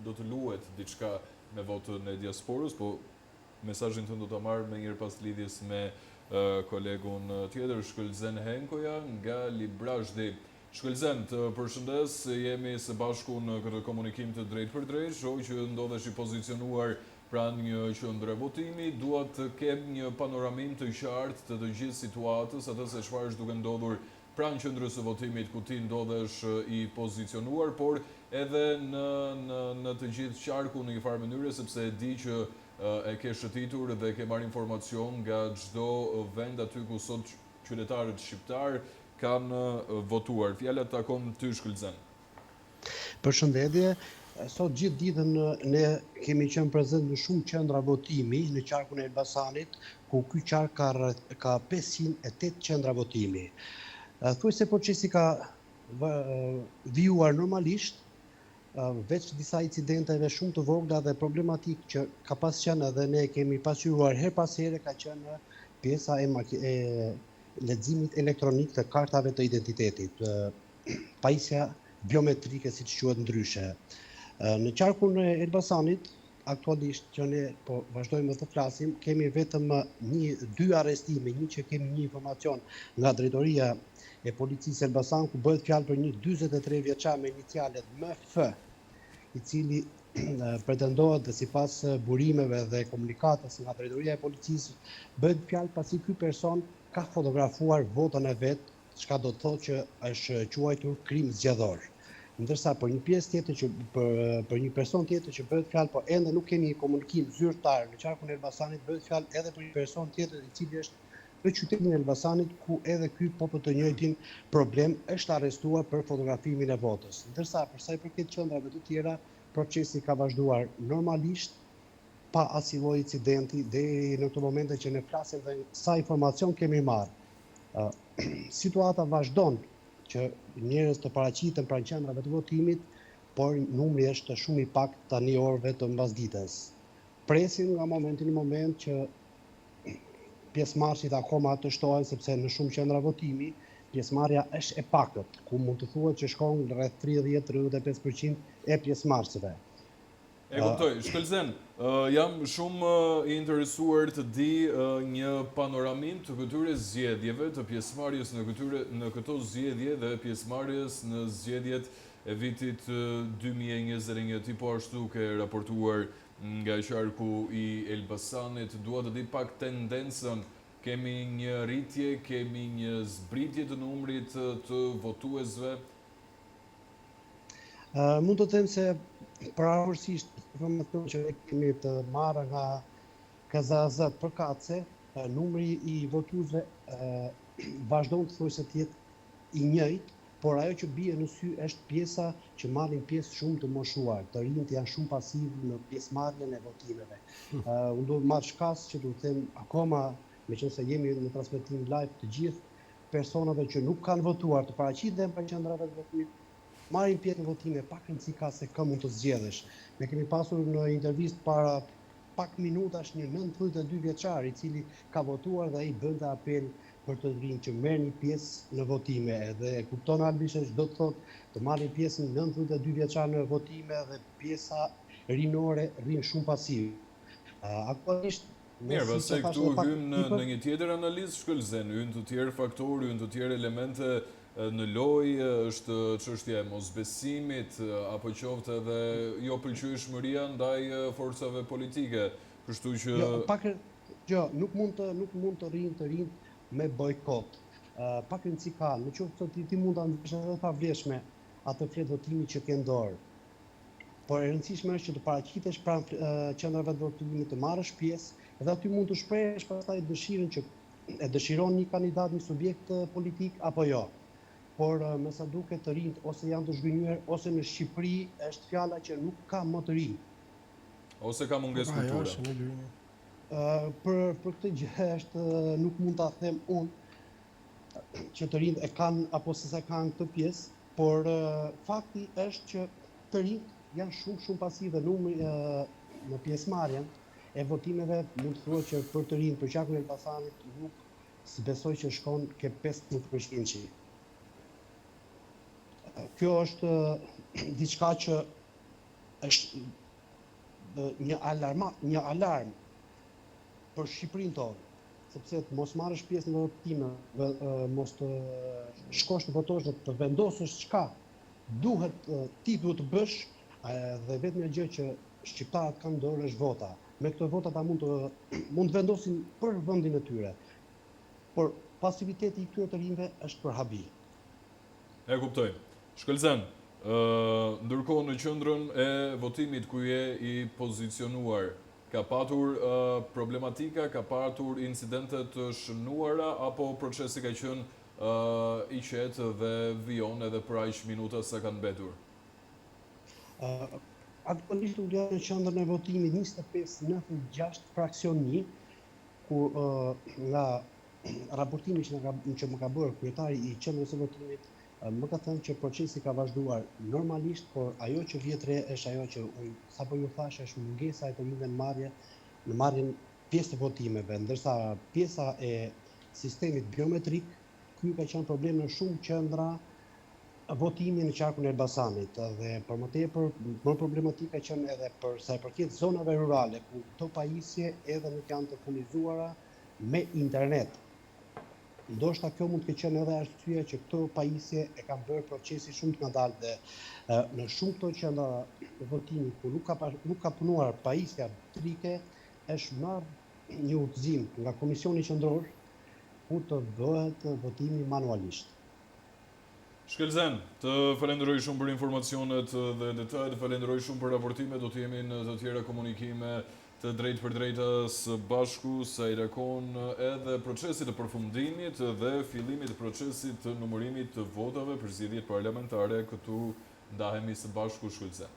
do të luhet diçka me votën e diasporës, po mesazhin tënd do ta marr më njëherë pas lidhjes me kolegun tjetër, Shkëlzen Henkoja nga Librazhdi. Shkëlzen, të përshëndes, jemi së bashku në këtë komunikim të drejt për drejt, shoh që ndodhesh i pozicionuar pranë një qendre votimi, dua të kem një panoramim të qartë të të gjithë situatës, atë se çfarë është duke ndodhur pranë qendrës së votimit ku ti ndodhesh i pozicionuar, por edhe në të gjithë qarku në një farë mënyrë, sepse e di që e ke shëtitur dhe ke marrë informacion nga çdo vend aty ku sot qytetarët shqiptar kanë votuar. Fjala takon ty, Shkëlzen. Përshëndetje. Sot gjithë ditën ne kemi qenë prezent në shumë qendra votimi në qarkun e Elbasanit, ku ky qark ka 508 qendra votimi. Thuajse procesi ka vijuar normalisht, veç disa incidenteve shumë të vogla dhe problematik që ka pas qenë edhe ne kemi pasqyruar her pas here, ka qenë pjesa e leximit elektronik të kartave të identitetit, pajisja biometrike siç quhet ndryshe. Në qarkun e Elbasanit, aktualisht që ne po vazhdojmë të flasim, kemi vetëm 2 arrestime, një që kemi një informacion nga drejtoria e policisë Elbasan, ku bëhet fjalë për një 43 vjeçar me inicialet MF, i cili pretendohet dhe sipas burimeve dhe komunikatës nga drejtoria e policisë, bëhet fjalë pasi ky person ka fotografuar votën e vet, çka do të thotë që është quajtur krim zgjedhor. Ndërsa për një pjesë tjetër për një person tjetër që bëhet fjalë, po ende nuk kemi komunikim zyrtar në qarkun e Elbasanit, bëhet fjalë edhe për një person tjetër i cili është në qytetin e Elbasanit, ku edhe ky po për të njëjtin problem është arrestuar për fotografimin e votës. Ndërsa për sa i përket qendrave të tjera, procesi ka vazhduar normalisht, pa asnjë lloj incidenti deri në këtë momente që ne flasim dhe sa informacion kemi marrë. Situata vazhdon që njerëz të paraqiten pranë qendrave të votimit, por numri është shumë i pak tani orëve të mbasdites. Presim nga momenti në moment që pjesëmarrësit akoma të shtohen, sepse në shumë qendra votimi pjesëmarrja është e pakët, ku mund të thuhet që shkon rreth 30-35% e pjesëmarrësve. E kuptoj. Shkëlzen, jam shumë i interesuar të di një panoramim të këtyre zgjedhjeve, të pjesëmarrjes në këto zgjedhje dhe pjesëmarrjes në zgjedhjet e vitit 2021. Ti po ashtu ke raportuar nga qarku i Elbasanit. Dua të di pak tendencën. Kemi një rritje, kemi një zbritje të numrit të votuesve? Mund të them se pavarësisht informacion që ne kemi të marrë nga KZAZ përkatëse, numri i votuesve vazhdon të thuajse të jetë i njëjtë, por ajo që bie në sy është pjesa që marrin pjesë shumë të moshuar, të rinjt janë shumë pasivë në pjesëmarrjen e votimeve. Unë do të marr shkas që do të them akoma, meqense jemi në transmetim live, të gjithë personave që nuk kanë votuar të paraqiten për qendrave të votimit, marrin pjesë në votime, pak rëndësi ka se kë mund të zgjedhësh. Ne kemi pasur në intervistë para pak minutash një 92 vjeçar i cili ka votuar dhe ai bënte apel për të rinj që merrni pjesë në votime, dhe e kupton Albi se çdo të thotë të marrin pjesë 92 vjeçar në votime dhe pjesa rinore rrin shumë pasiv. Aktualisht mirë, pastaj këtu hyn në një tjetër analizë, Shkëlzen, hyn të tjerë faktorë, hyn të tjerë elemente në lojë, është çështja e mosbesimit, apo qoftë edhe jo pëlqyeshmëria ndaj forcave politike. Kështu që nuk mund të rinë me bojkot. Pak rëndësi ka, në qoftë se ti mund ta ndjesh edhe pavlefshme atë fletë votimi që ke në dorë. Por e rëndësishme është që të paraqitesh pranë qendrave të votimit, të marrësh pjesë, dhe aty mund të shprehësh pastaj dëshirën që e dëshiron një kandidat, një subjekt politik apo jo. Por me sa duket të rinjt ose janë të zhgënjur, ose në Shqipëri është fjala që nuk ka më të rinj. Ose ka mungesë kulture. Për këtë gjë është nuk mund ta them unë që të rinjt e kanë apo se kanë këtë pjesë, por fakti është që të rinjt janë shumë pasive. Numri në pjesëmarrjen e votimeve mund të thuhet që për të rinj për qarkun e Elbasanit nuk besoj që shkon ke 15%. Kjo është diçka që është një alarm për Shqipërinë tonë, sepse të mos marrësh pjesë në votime, mos të shkosh të votosh dhe të vendosësh çka ti duhet të bësh, dhe vetëm gjë që shqiptarët kanë dorë është vota. Me këto vota ata mund të vendosin për vendin e tyre. Por pasiviteti i këtyre të rinjve është për habi. E kuptoj. Shkëlzen, ndërkohë në qendrën e votimit ku je i pozicionuar, ka patur problematika, ka patur incidente të shënuara, apo procesi ka qenë i qetë dhe vijon edhe për aq minuta sa kanë mbetur? Aktualisht u lë në qendrën e votimit 2596 fraksion 1, ku nga raportimi që më ka bërë kryetari i qendrës së votimit, më ka thënë që procesi ka vazhduar normalisht, por ajo që vjet re është ajo që sapo ju thash, është mungesa e të rinjve në marrjen pjesë të votimeve, ndërsa pjesa e sistemit biometrik, ky ka qenë problem në shumë qendra votimi në qarkun e Elbasanit, dhe për më tepër më problematika qenë edhe për sa i përket zonave rurale, ku këto pajisje edhe nuk janë të furnizuara me internet. Ndoshta kjo mund të qenë edhe arsyeja që këto pajisje e kanë bërë procesi shumë të ngadalë, dhe në shumë këto qendra votimi ku nuk ka punuar pajisja biometrike, është marrë një udhëzim nga Komisioni Qendror ku të bëhet votimi manualisht. Shkelzen, të falenderoj shumë për informacionet dhe detajet, të falenderoj shumë për raportime, do të jemi në të tjera komunikime të drejtë për drejta së bashku sa i takon edhe procesit të përfundimit dhe fillimit të procesit të numërimit të votave për zgjedhjet parlamentare. Këtu ndahemi së bashku, Shkelzen.